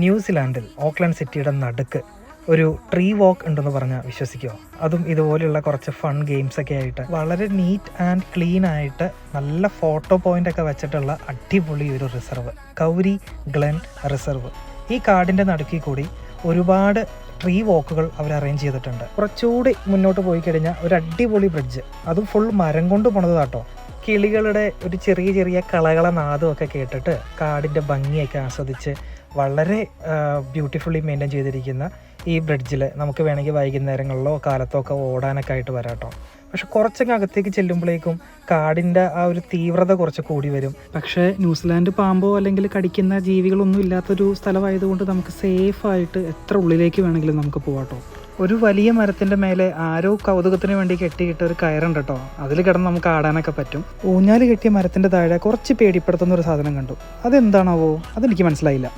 ന്യൂസിലാൻഡിൽ Auckland സിറ്റിയുടെ നടുക്ക് ഒരു ട്രീ വാക്ക് ഉണ്ടെന്ന് പറഞ്ഞാൽ വിശ്വസിക്കുമോ? അതും ഇതുപോലെയുള്ള കുറച്ച് ഫൺ ഗെയിംസൊക്കെ ആയിട്ട് വളരെ നീറ്റ് ആൻഡ് ക്ലീൻ ആയിട്ട് നല്ല ഫോട്ടോ പോയിന്റ് ഒക്കെ വെച്ചിട്ടുള്ള അടിപൊളി ഒരു റിസർവ്, കൗരി ഗ്ലെൻ റിസർവ്. ഈ കാടിൻ്റെ നടുക്കിൽ കൂടി ഒരുപാട് ട്രീ വാക്കുകൾ അവർ അറേഞ്ച് ചെയ്തിട്ടുണ്ട്. കുറച്ചുകൂടി മുന്നോട്ട് പോയി കഴിഞ്ഞാൽ ഒരു അടിപൊളി ബ്രിഡ്ജ്, അതും ഫുൾ മരം കൊണ്ട് പോണത് കേട്ടോ. കിളികളുടെ ഒരു ചെറിയ ചെറിയ കളകള നാദമൊക്കെ കേട്ടിട്ട് കാടിൻ്റെ ഭംഗിയൊക്കെ ആസ്വദിച്ച് വളരെ ബ്യൂട്ടിഫുള്ളി മെയിൻറ്റെയിൻ ചെയ്തിരിക്കുന്ന ഈ ബ്രിഡ്ജിൽ നമുക്ക് വേണമെങ്കിൽ വൈകുന്നേരങ്ങളിലോ കാലത്തോ ഒക്കെ ഓടാനൊക്കെ ആയിട്ട് വരാം കേട്ടോ. പക്ഷെ കുറച്ചൊക്കെ അകത്തേക്ക് ചെല്ലുമ്പോഴേക്കും കാടിൻ്റെ ആ ഒരു തീവ്രത കുറച്ച് കൂടി വരും. പക്ഷേ ന്യൂസിലാൻഡ് പാമ്പോ അല്ലെങ്കിൽ കടിക്കുന്ന ജീവികളൊന്നും ഇല്ലാത്തൊരു സ്ഥലമായതുകൊണ്ട് നമുക്ക് സേഫായിട്ട് എത്ര ഉള്ളിലേക്ക് വേണമെങ്കിലും നമുക്ക് പോകാം കേട്ടോ. ഒരു വലിയ മരത്തിൻ്റെ മേലെ ആരോ കൗതുകത്തിന് വേണ്ടി കെട്ടിയിട്ട് ഒരു കയറുണ്ട് കേട്ടോ. അതിൽ കിടന്ന് നമുക്ക് ആടാനൊക്കെ പറ്റും. ഊഞ്ഞാൽ കെട്ടിയ മരത്തിൻ്റെ താഴെ കുറച്ച് പേടിപ്പെടുത്തുന്ന ഒരു സാധനം കണ്ടു. അതെന്താണാവോ? അതെനിക്ക് മനസ്സിലായില്ല.